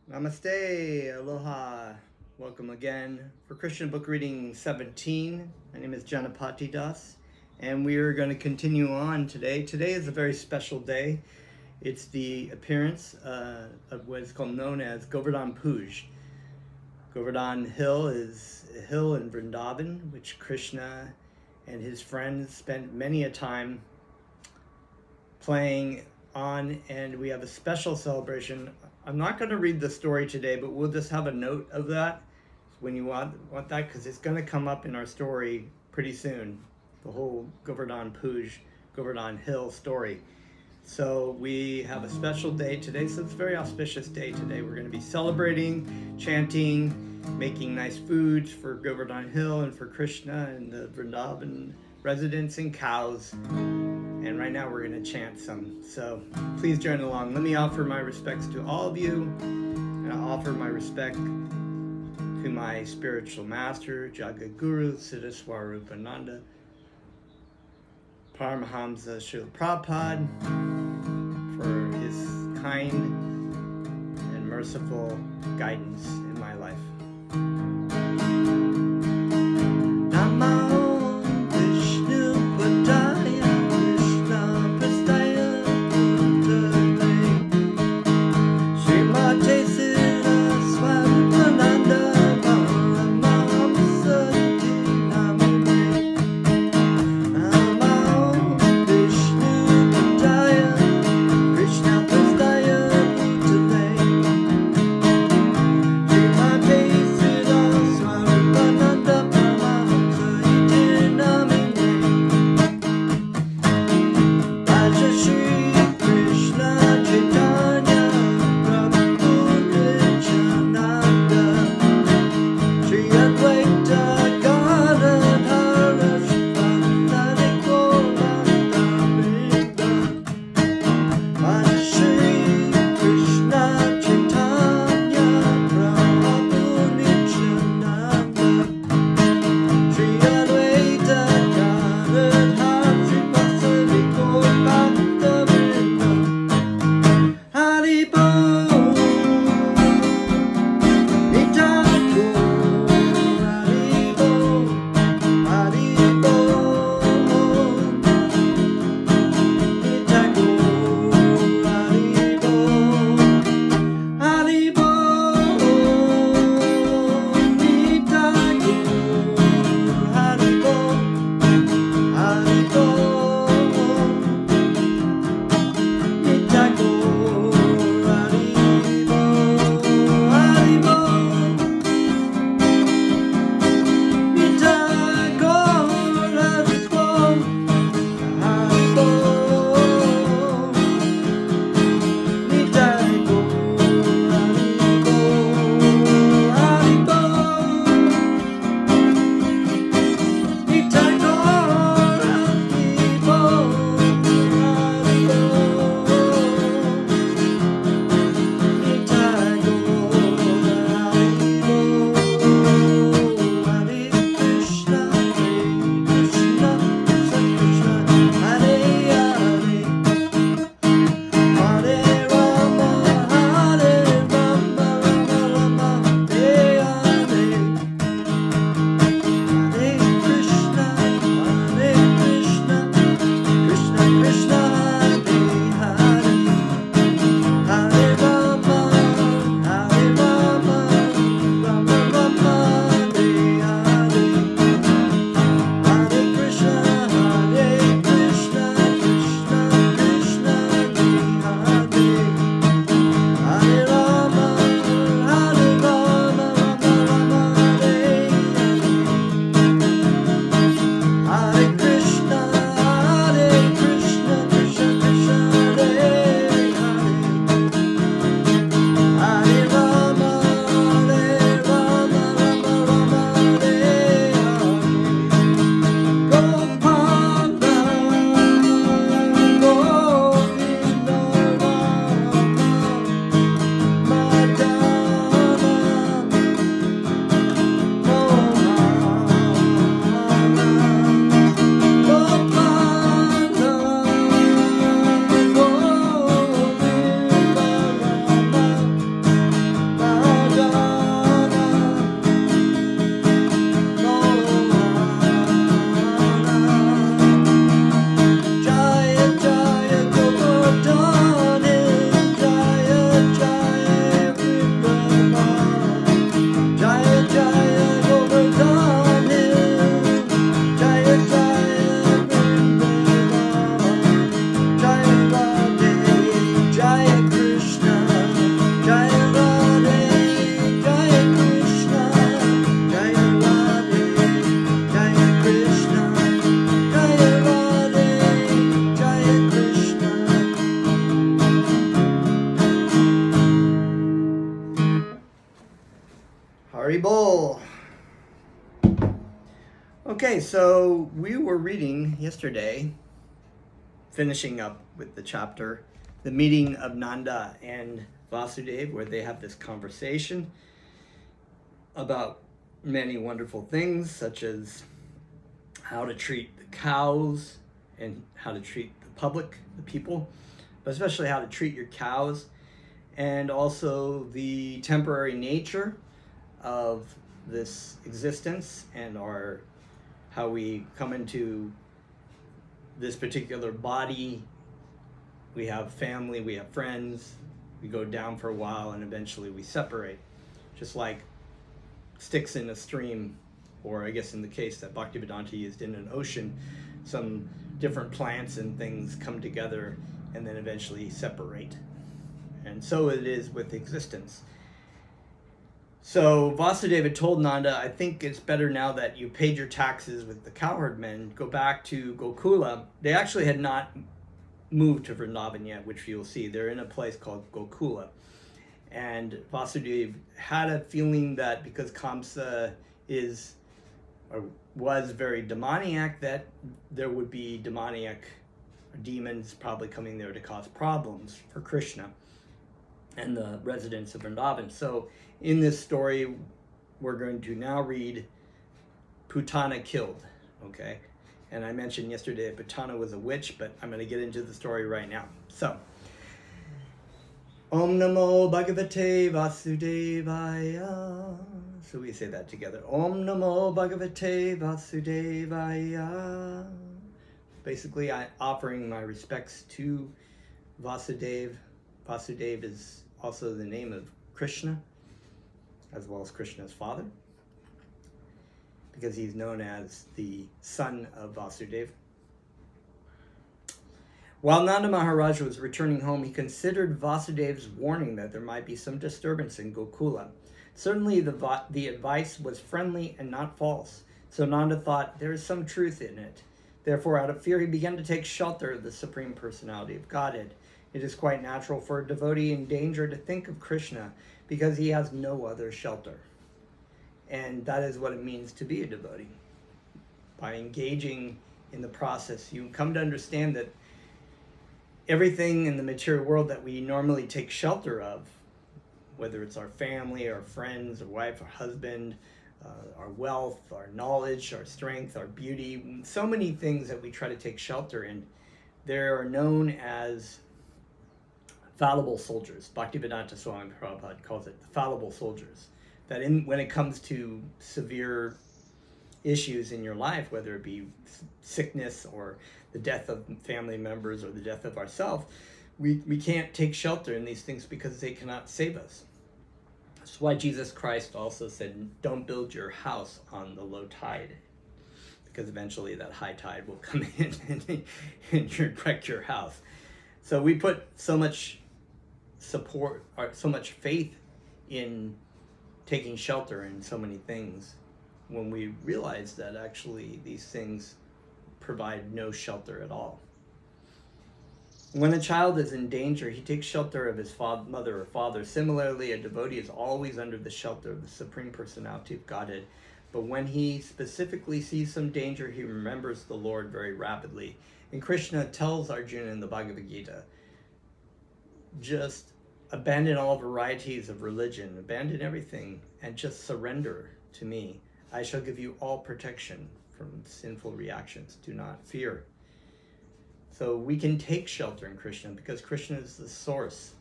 Namaste, aloha, welcome again for Christian Book Reading 17. My name is Janapati Das, and we are going to continue on today. Today is a very special day. It's the appearance of what is known as Govardhan Puj. Govardhan Hill is a hill in Vrindavan, which Krishna and his friends spent many a time playing on, and we have a special celebration. I'm not going to read the story today, but we'll just have a note of that when you want that, because it's going to come up in our story pretty soon, the whole Govardhan Puj, Govardhan Hill story. So we have a special day today, so it's a very auspicious day today. We're going to be celebrating, chanting, making nice foods for Govardhan Hill and for Krishna and the Vrindavan residents and cows. And right now we're going to chant some. So please join along. Let me offer my respects to all of you. And I offer my respect to my spiritual master, Jagadguru, Siddhaswarupananda, Paramahamsa Srila Prabhupada, for his kind and merciful guidance in my life. Haribol. Okay, so we were reading yesterday, finishing up with the chapter, the meeting of Nanda and Vasudeva, where they have this conversation about many wonderful things, such as how to treat the cows and how to treat the public, the people, but especially how to treat your cows, and also the temporary nature of this existence and how we come into this particular body. We have family, we have friends, we go down for a while, and eventually we separate, just like sticks in a stream, or I guess in the case that Bhaktivedanta used, in an ocean. Some different plants and things come together and then eventually separate. And so it is with existence. So Vasudeva told Nanda, I think it's better now that you paid your taxes with the cowherd men, go back to Gokula. They actually had not moved to Vrindavan yet, which you'll see. They're in a place called Gokula. And Vasudeva had a feeling that because Kamsa was very demoniac, that there would be demons probably coming there to cause problems for Krishna and the residents of Vrindavan. So in this story, we're going to now read Putana killed, okay? And I mentioned yesterday that Putana was a witch, but I'm going to get into the story right now. So, Om Namo Bhagavate Vasudevaya. So we say that together. Om Namo Bhagavate Vasudevaya. Basically, I'm offering my respects to Vasudeva. Vasudeva is also the name of Krishna, as well as Krishna's father, because he's known as the son of Vasudeva. While Nanda Maharaj was returning home, he considered Vasudeva's warning that there might be some disturbance in Gokula. Certainly the advice was friendly and not false, so Nanda thought there is some truth in it. Therefore, out of fear, he began to take shelter of the Supreme Personality of Godhead. It is quite natural for a devotee in danger to think of Krishna because he has no other shelter. And that is what it means to be a devotee. By engaging in the process, you come to understand that everything in the material world that we normally take shelter of, whether it's our family, our friends, our wife, our husband, our wealth, our knowledge, our strength, our beauty, so many things that we try to take shelter in, they are known as fallible soldiers. Bhaktivedanta Swami Prabhupada calls it the fallible soldiers. That when it comes to severe issues in your life, whether it be sickness or the death of family members or the death of ourselves, we can't take shelter in these things because they cannot save us. That's why Jesus Christ also said, don't build your house on the low tide, because eventually that high tide will come in and wreck your house. So we put so much support, or so much faith in taking shelter in so many things, when we realize that actually these things provide no shelter at all. When a child is in danger, he takes shelter of his mother or father. Similarly, a devotee is always under the shelter of the Supreme Personality of Godhead. But when he specifically sees some danger, he remembers the Lord very rapidly. And Krishna tells Arjuna in the Bhagavad Gita, just abandon all varieties of religion, abandon everything, and just surrender to me. I shall give you all protection from sinful reactions. Do not fear. So we can take shelter in Krishna because Krishna is the source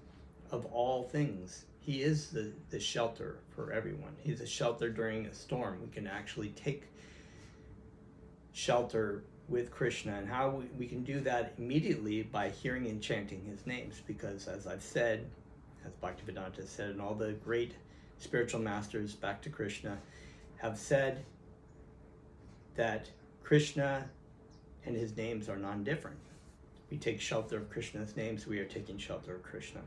of all things. He is the shelter for everyone. He's a shelter during a storm. We can actually take shelter with Krishna, and how we can do that immediately by hearing and chanting his names, because as I've said, as Bhaktivedanta said, and all the great spiritual masters back to Krishna have said that Krishna and his names are non-different. We take shelter of Krishna's names, we are taking shelter of Krishna.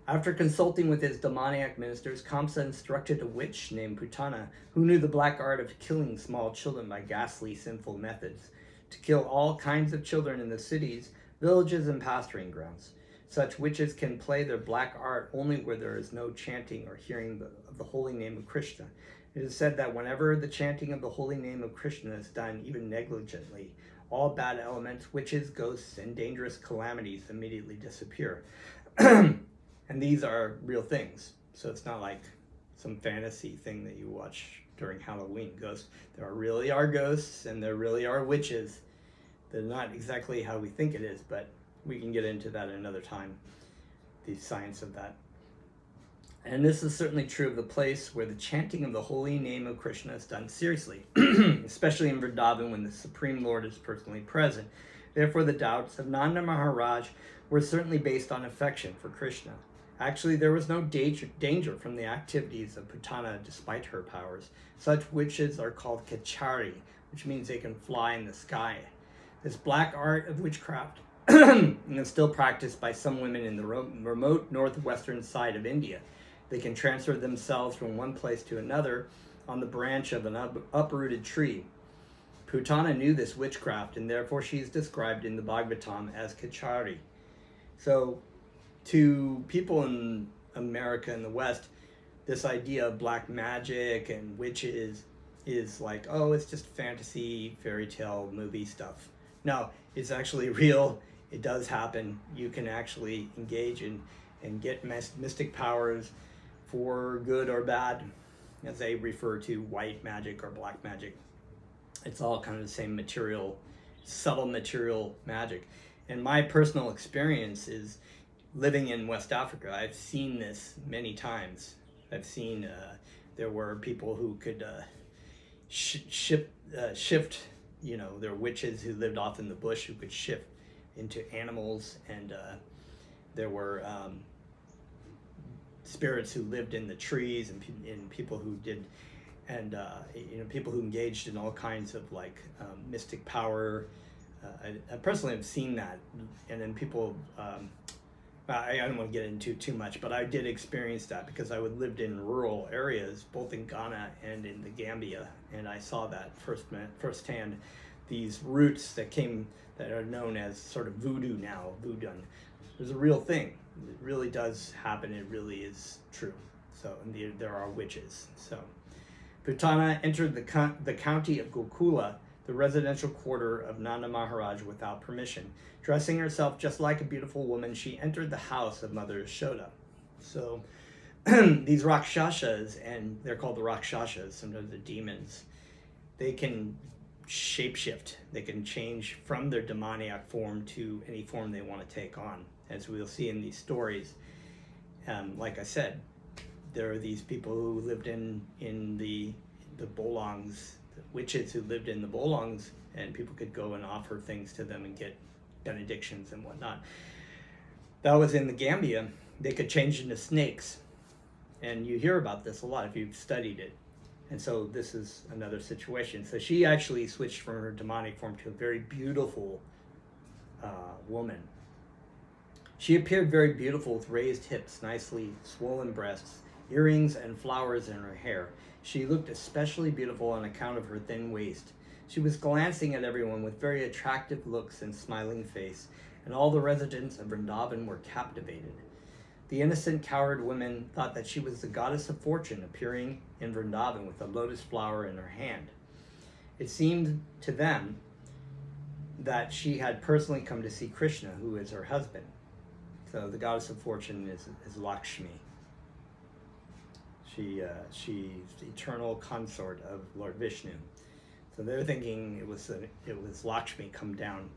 After consulting with his demoniac ministers, Kamsa instructed a witch named Putana, who knew the black art of killing small children by ghastly, sinful methods, to kill all kinds of children in the cities, villages, and pasturing grounds. Such witches can play their black art only where there is no chanting or hearing of the holy name of Krishna. It is said that whenever the chanting of the holy name of Krishna is done, even negligently, all bad elements, witches, ghosts, and dangerous calamities immediately disappear. And these are real things. So it's not like some fantasy thing that you watch during Halloween. Ghosts. There really are ghosts, and there really are witches. They're not exactly how we think it is, but we can get into that another time, the science of that. And this is certainly true of the place where the chanting of the holy name of Krishna is done seriously, especially in Vrindavan when the Supreme Lord is personally present. Therefore, the doubts of Nanda Maharaj were certainly based on affection for Krishna. Actually, there was no danger from the activities of Putana despite her powers. Such witches are called kachari, which means they can fly in the sky. This black art of witchcraft is still practiced by some women in the remote northwestern side of India. They can transfer themselves from one place to another on the branch of an uprooted tree. Putana knew this witchcraft, and therefore she is described in the Bhagavatam as kachari. So, to people in America and the West, this idea of black magic and witches is like, oh, it's just fantasy, fairy tale, movie stuff. No, it's actually real. It does happen. You can actually engage in and get mystic powers for good or bad, as they refer to white magic or black magic. It's all kind of the same material, subtle material magic. And my personal experience is living in West Africa. I've seen this many times. I've seen there were people who could shift, there were witches who lived off in the bush who could shift into animals, and there were spirits who lived in the trees, and people who did, and people who engaged in all kinds of mystic power. I personally have seen that, and then people. I don't want to get into too much, but I did experience that because I lived in rural areas, both in Ghana and in the Gambia, and I saw that firsthand. These roots that are known as sort of voodoo now, voodoo. There's a real thing. It really does happen. It really is true. So, and there are witches. So, Putana entered the county of Gokula, the residential quarter of Nanda Maharaj, without permission. Dressing herself just like a beautiful woman, she entered the house of Mother Yashoda. So these Rakshasas, and they're called the Rakshasas, sometimes the demons, they can shapeshift. They can change from their demoniac form to any form they want to take on, as we'll see in these stories. Like I said, there are these people who lived in the bolongs, the witches who lived in the bolongs, and people could go and offer things to them and get benedictions and whatnot. That was in the Gambia. They could change into snakes, and you hear about this a lot if you've studied it. And so this is another situation. So she actually switched from her demonic form to a very beautiful woman. She appeared very beautiful with raised hips, nicely swollen breasts, earrings, and flowers in her hair. She looked especially beautiful on account of her thin waist. She was glancing at everyone with very attractive looks and smiling face, and all the residents of Vrindavan were captivated. The innocent, coward women thought that she was the goddess of fortune appearing in Vrindavan with a lotus flower in her hand. It seemed to them that she had personally come to see Krishna, who is her husband. So the goddess of fortune is Lakshmi. She's the eternal consort of Lord Vishnu. So they're thinking it was Lakshmi come down.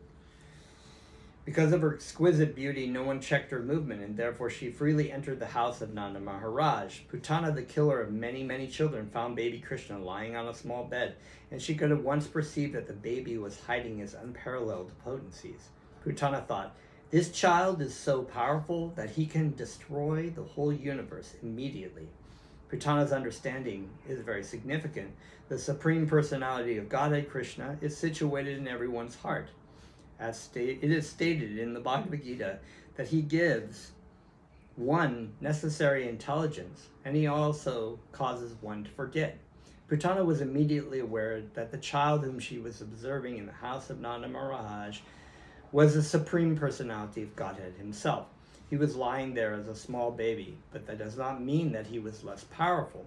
Because of her exquisite beauty, no one checked her movement, and therefore she freely entered the house of Nanda Maharaj. Putana, the killer of many, many children, found baby Krishna lying on a small bed, and she could at once perceive that the baby was hiding his unparalleled potencies. Putana thought, "This child is so powerful that he can destroy the whole universe immediately." Putana's understanding is very significant. The Supreme Personality of Godhead, Krishna, is situated in everyone's heart. It is stated in the Bhagavad Gita that he gives one necessary intelligence, and he also causes one to forget. Putana was immediately aware that the child whom she was observing in the house of Nanda Maharaj was the Supreme Personality of Godhead himself. He was lying there as a small baby, but that does not mean that he was less powerful.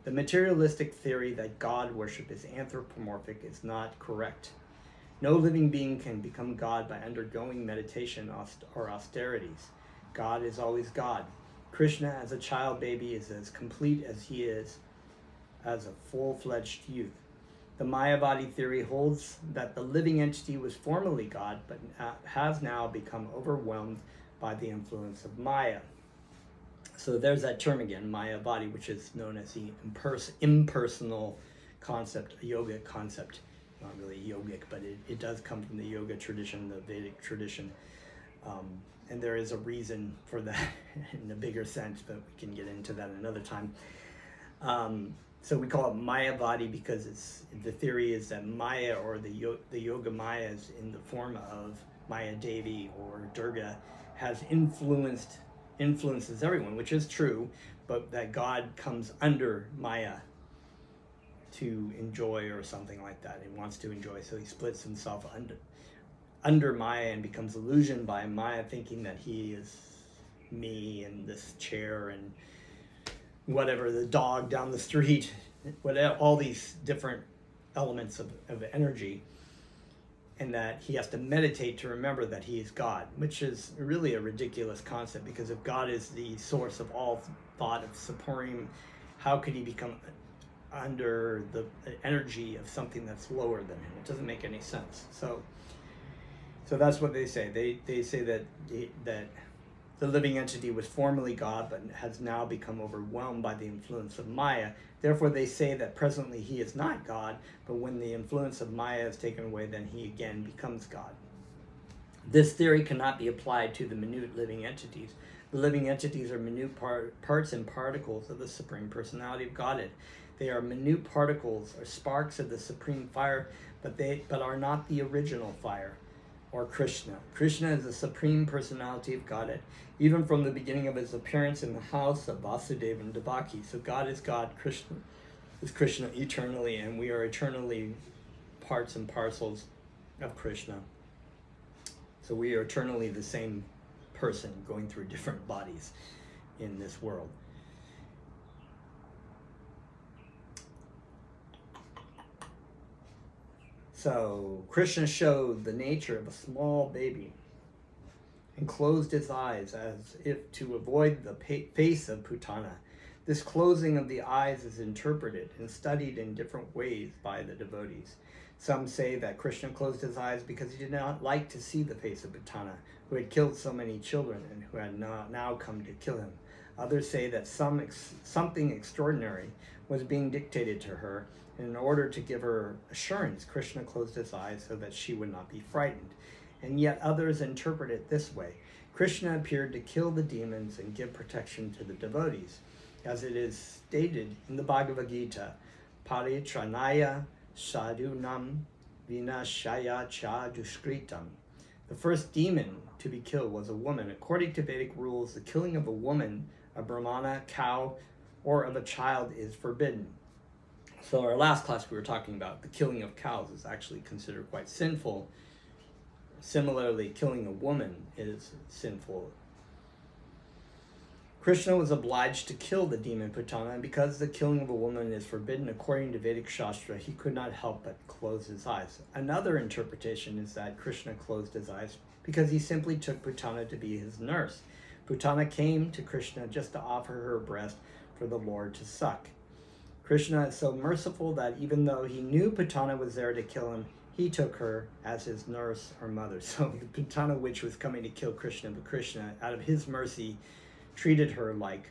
The materialistic theory that God worship is anthropomorphic is not correct. No living being can become God by undergoing meditation or austerities. God is always God. Krishna as a child baby is as complete as he is as a full-fledged youth. The Mayavadi theory holds that the living entity was formerly God, but has now become overwhelmed by the influence of Maya. So there's that term again, Mayavadi, which is known as the impersonal concept, a yogic concept. Not really yogic, but it does come from the yoga tradition, the Vedic tradition. And there is a reason for that in a bigger sense, but we can get into that another time. So we call it Mayavadi because the theory is that Maya, or the Yoga Maya, is in the form of Maya Devi or Durga, has influences everyone, which is true, but that God comes under Maya to enjoy or something like that. He wants to enjoy, so he splits himself under Maya and becomes illusioned by Maya, thinking that he is me and this chair and whatever, the dog down the street, whatever, all these different elements of energy, and that he has to meditate to remember that he is God, which is really a ridiculous concept, because if God is the source of all thought of supreme, how could he become under the energy of something that's lower than him? It doesn't make any sense. So that's what they say. They say that the living entity was formerly God, but has now become overwhelmed by the influence of Maya. Therefore, they say that presently he is not God, but when the influence of Maya is taken away, then he again becomes God. This theory cannot be applied to the minute living entities. The living entities are minute parts and particles of the Supreme Personality of Godhead. They are minute particles or sparks of the Supreme Fire, but are not the original fire, or Krishna. Krishna is the Supreme Personality of Godhead, even from the beginning of his appearance in the house of Vasudeva and Devaki. So God is God, Krishna is Krishna eternally, and we are eternally parts and parcels of Krishna. So we are eternally the same person going through different bodies in this world. So Krishna showed the nature of a small baby and closed his eyes as if to avoid the face of Putana. This closing of the eyes is interpreted and studied in different ways by the devotees. Some say that Krishna closed his eyes because he did not like to see the face of Putana, who had killed so many children and who had now come to kill him. Others say that something extraordinary was being dictated to her, and in order to give her assurance, Krishna closed his eyes so that she would not be frightened. And yet others interpret it this way. Krishna appeared to kill the demons and give protection to the devotees. As it is stated in the Bhagavad Gita, Paritranaya sadhunam vinashaya cha duskritam. The first demon to be killed was a woman. According to Vedic rules, the killing of a woman, a brahmana, cow, or of a child is forbidden. So our last class we were talking about the killing of cows is actually considered quite sinful. Similarly, killing a woman is sinful. Krishna was obliged to kill the demon Putana, and because the killing of a woman is forbidden according to Vedic Shastra, he could not help but close his eyes. Another interpretation is that Krishna closed his eyes because he simply took Putana to be his nurse. Putana came to Krishna just to offer her breast for the Lord to suck. Krishna is so merciful that even though he knew Putana was there to kill him, he took her as his nurse or mother. So the Putana witch was coming to kill Krishna, but Krishna, out of his mercy, treated her like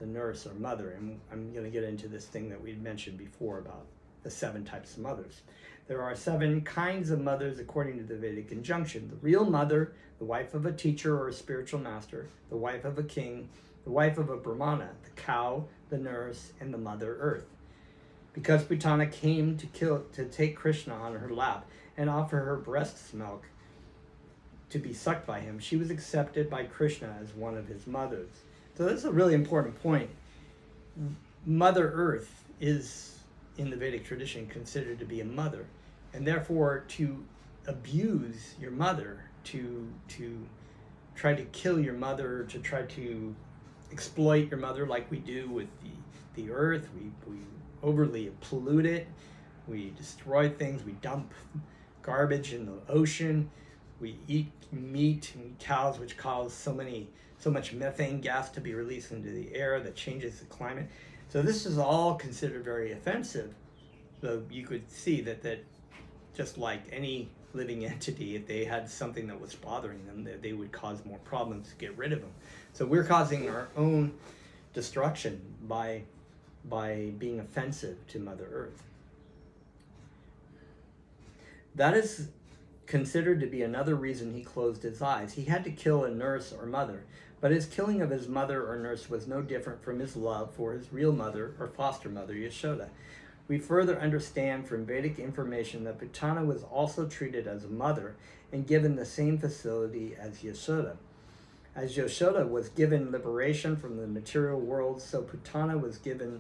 the nurse or mother. And I'm going to get into this thing that we mentioned before about the 7 types of mothers. There are 7 kinds of mothers according to the Vedic injunction. The real mother, the wife of a teacher or a spiritual master, the wife of a king, the wife of a brahmana, the cow, the nurse, and the mother earth. Because Putana came to take Krishna on her lap and offer her breast milk to be sucked by him, she was accepted by Krishna as one of his mothers. So this is a really important point. Mother Earth is, in the Vedic tradition, considered to be a mother, and therefore to abuse your mother, to try to kill your mother, to try to exploit your mother like we do with the earth. We overly pollute it. We destroy things. We dump garbage in the ocean. We eat meat and cows, which cause so much methane gas to be released into the air that changes the climate. So this is all considered very offensive. So you could see that just like any living entity, if they had something that was bothering them, they would cause more problems to get rid of them. So we're causing our own destruction by being offensive to Mother Earth. That is considered to be another reason he closed his eyes. He had to kill a nurse or mother, but his killing of his mother or nurse was no different from his love for his real mother or foster mother, Yashoda. We further understand from Vedic information that Putana was also treated as a mother and given the same facility as Yashoda. As Yashoda was given liberation from the material world, so Putana was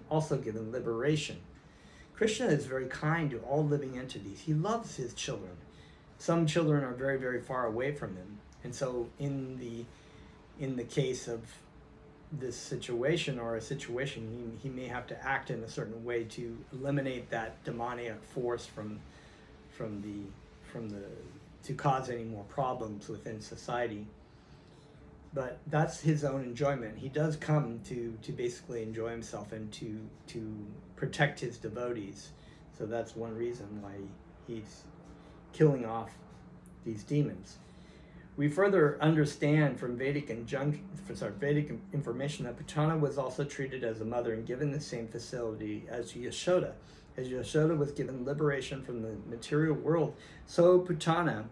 also given liberation. Krishna is very kind to all living entities. He loves his children. Some children are very, very far away from him. And so in the case of this situation or a situation, he may have to act in a certain way to eliminate that demoniac force to cause any more problems within society. But that's his own enjoyment. He does come to basically enjoy himself and to protect his devotees. So that's one reason why he's killing off these demons. We further understand from Vedic information that Putana was also treated as a mother and given the same facility as Yashoda. As Yashoda was given liberation from the material world, so Putana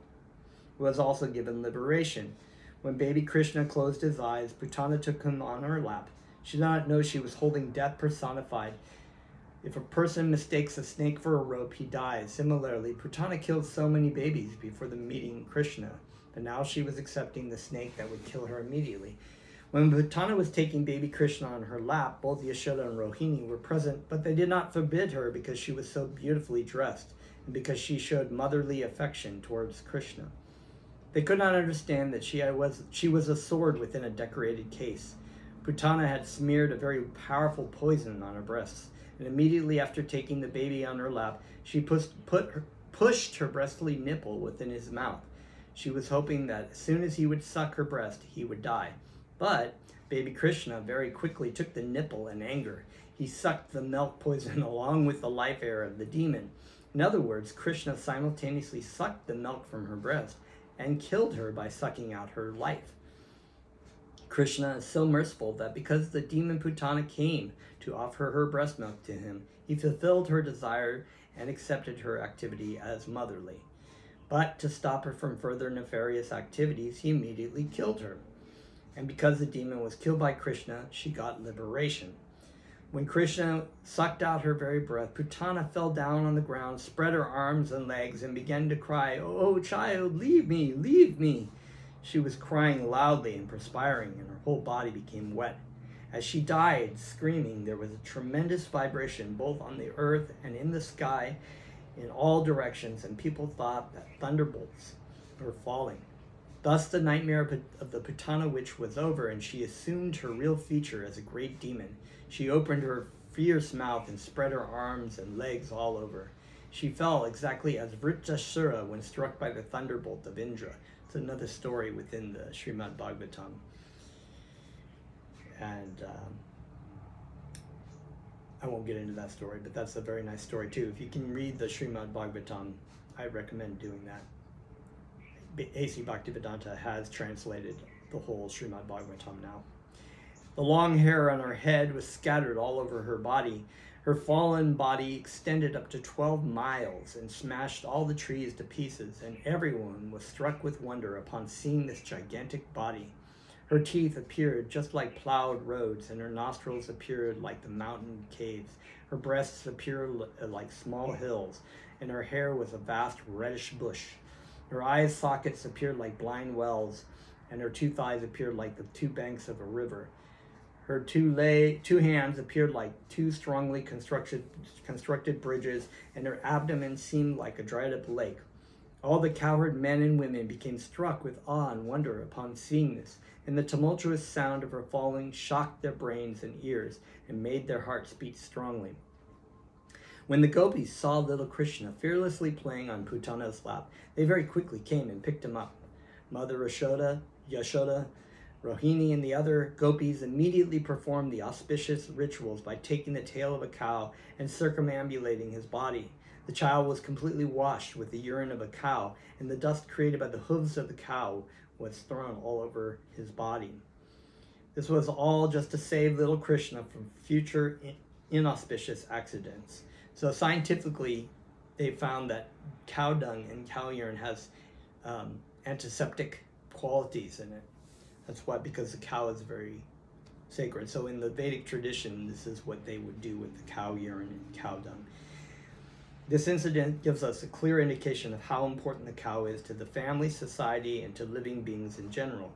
was also given liberation. When baby Krishna closed his eyes, Putana took him on her lap. She did not know she was holding death personified. If a person mistakes a snake for a rope, he dies. Similarly, Putana killed so many babies before the meeting Krishna, but now she was accepting the snake that would kill her immediately. When Putana was taking baby Krishna on her lap, both Yashoda and Rohini were present, but they did not forbid her because she was so beautifully dressed and because she showed motherly affection towards Krishna. They could not understand that she was a sword within a decorated case. Putana had smeared a very powerful poison on her breasts, and immediately after taking the baby on her lap, she pushed her breastly nipple within his mouth. She was hoping that as soon as he would suck her breast, he would die. But baby Krishna very quickly took the nipple in anger. He sucked the milk poison along with the life air of the demon. In other words, Krishna simultaneously sucked the milk from her breast and killed her by sucking out her life. Krishna is so merciful that because the demon Putana came to offer her breast milk to him, he fulfilled her desire and accepted her activity as motherly. But to stop her from further nefarious activities, he immediately killed her. And because the demon was killed by Krishna, she got liberation. When Krishna sucked out her very breath, Putana fell down on the ground, spread her arms and legs, and began to cry, "Oh, child, leave me, leave me." She was crying loudly and perspiring, and her whole body became wet. As she died, screaming, there was a tremendous vibration both on the earth and in the sky in all directions, and people thought that thunderbolts were falling. Thus the nightmare of the Putana witch was over, and she assumed her real feature as a great demon. She opened her fierce mouth and spread her arms and legs all over. She fell exactly as Vritrasura when struck by the thunderbolt of Indra. It's another story within the Srimad Bhagavatam. And I won't get into that story, but that's a very nice story too. If you can read the Srimad Bhagavatam, I recommend doing that. A.C. Bhaktivedanta has translated the whole Srimad Bhagavatam now. The long hair on her head was scattered all over her body. Her fallen body extended up to 12 miles and smashed all the trees to pieces, and everyone was struck with wonder upon seeing this gigantic body. Her teeth appeared just like plowed roads, and her nostrils appeared like the mountain caves. Her breasts appeared like small hills, and her hair was a vast reddish bush. Her eye sockets appeared like blind wells, and her two thighs appeared like the two banks of a river. Her two hands appeared like two strongly constructed bridges, and her abdomen seemed like a dried up lake. All the cowherd men and women became struck with awe and wonder upon seeing this, and the tumultuous sound of her falling shocked their brains and ears and made their hearts beat strongly. When the gopis saw little Krishna fearlessly playing on Putana's lap, they very quickly came and picked him up. Mother Yashoda, Rohini, and the other gopis immediately performed the auspicious rituals by taking the tail of a cow and circumambulating his body. The child was completely washed with the urine of a cow, and the dust created by the hooves of the cow was thrown all over his body. This was all just to save little Krishna from future inauspicious accidents. So scientifically, they found that cow dung and cow urine has antiseptic qualities in it. That's why, because the cow is very sacred. So in the Vedic tradition, this is what they would do with the cow urine and cow dung. This incident gives us a clear indication of how important the cow is to the family, society, and to living beings in general.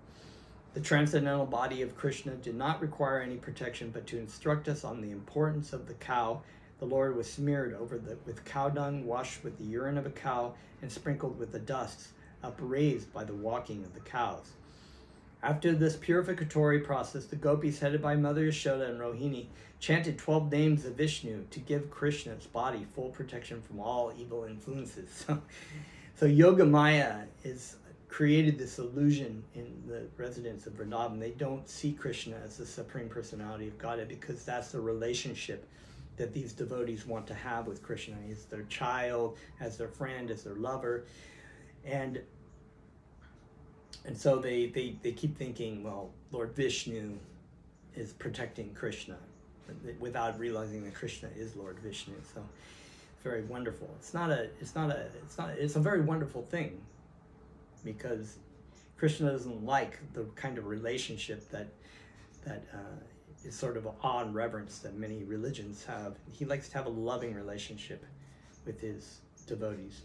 The transcendental body of Krishna did not require any protection, but to instruct us on the importance of the cow, the Lord was smeared with cow dung, washed with the urine of a cow, and sprinkled with the dust upraised by the walking of the cows. After this purificatory process, the gopis, headed by Mother Yashoda and Rohini, chanted 12 names of Vishnu to give Krishna's body full protection from all evil influences. So Yoga Maya is created this illusion in the residents of Vrindavan. They don't see Krishna as the Supreme Personality of Godhead, because that's the relationship that these devotees want to have with Krishna. He's their child, as their friend, as their lover. And so they keep thinking, well, Lord Vishnu is protecting Krishna, without realizing that Krishna is Lord Vishnu. So very wonderful. It's a very wonderful thing, because Krishna doesn't like the kind of relationship that is sort of awe and reverence that many religions have. He likes to have a loving relationship with his devotees.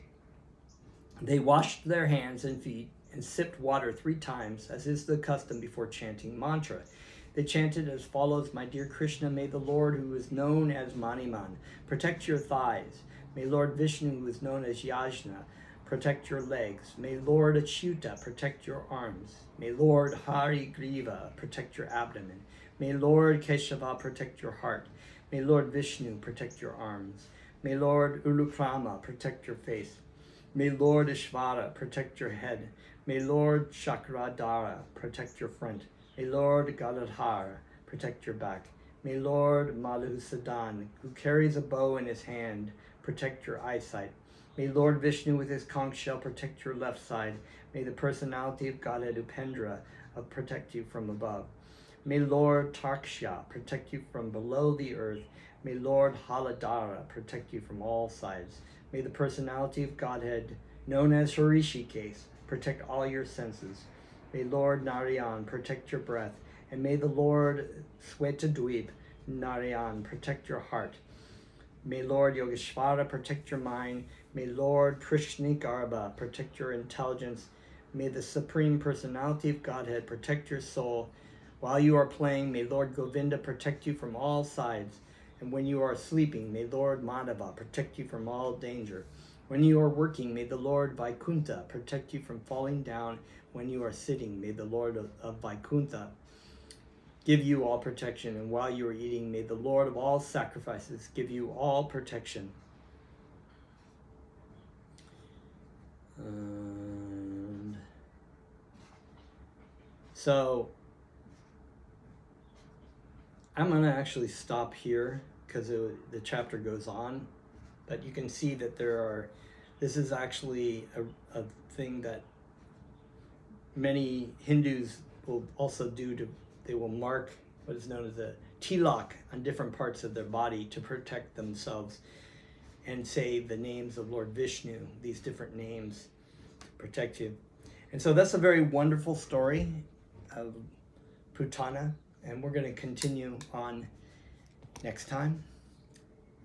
They washed their hands and feet and sipped water 3 times, as is the custom before chanting mantra. They chanted as follows: My dear Krishna, may the Lord, who is known as Maniman, protect your thighs. May Lord Vishnu, who is known as Yajna, protect your legs. May Lord Achyuta protect your arms. May Lord Hari Griva protect your abdomen. May Lord Keshava protect your heart. May Lord Vishnu protect your arms. May Lord Ulukrama protect your face. May Lord Ishvara protect your head. May Lord Chakradhara protect your front. May Lord Gadadhara protect your back. May Lord Madhusudan, who carries a bow in his hand, protect your eyesight. May Lord Vishnu with his conch shell protect your left side. May the personality of Godhead Upendra protect you from above. May Lord Taksha protect you from below the earth. May Lord Haladara protect you from all sides. May the personality of Godhead, known as Harishikesh, protect all your senses. May Lord Narayan protect your breath. And may the Lord Swetadweep Narayan protect your heart. May Lord Yogeshvara protect your mind. May Lord Prishnigarba protect your intelligence. May the Supreme Personality of Godhead protect your soul. While you are playing, may Lord Govinda protect you from all sides. And when you are sleeping, may Lord Madhava protect you from all danger. When you are working, may the Lord Vaikuntha protect you from falling down. When you are sitting, may the Lord of Vaikuntha give you all protection. And while you are eating, may the Lord of all sacrifices give you all protection. And so I'm going to actually stop here, because the chapter goes on, but you can see that this is actually a thing that many Hindus will also do. They will mark what is known as a tilak on different parts of their body to protect themselves, and say the names of Lord Vishnu, these different names protect you. And so that's a very wonderful story of Putana, and we're going to continue on next time.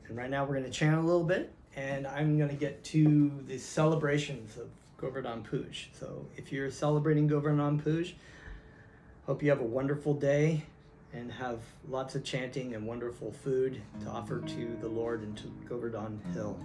And right now we're going to chant a little bit, and I'm going to get to the celebrations of Govardhan Puj. So if you're celebrating Govardhan Puj, hope you have a wonderful day and have lots of chanting and wonderful food to offer to the Lord and to Govardhan Hill.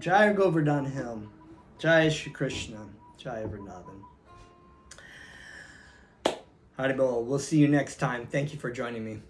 Jai Govardhan Hill. Jai Shri Krishna. Jai Vrindavan. Haribol. We'll see you next time. Thank you for joining me.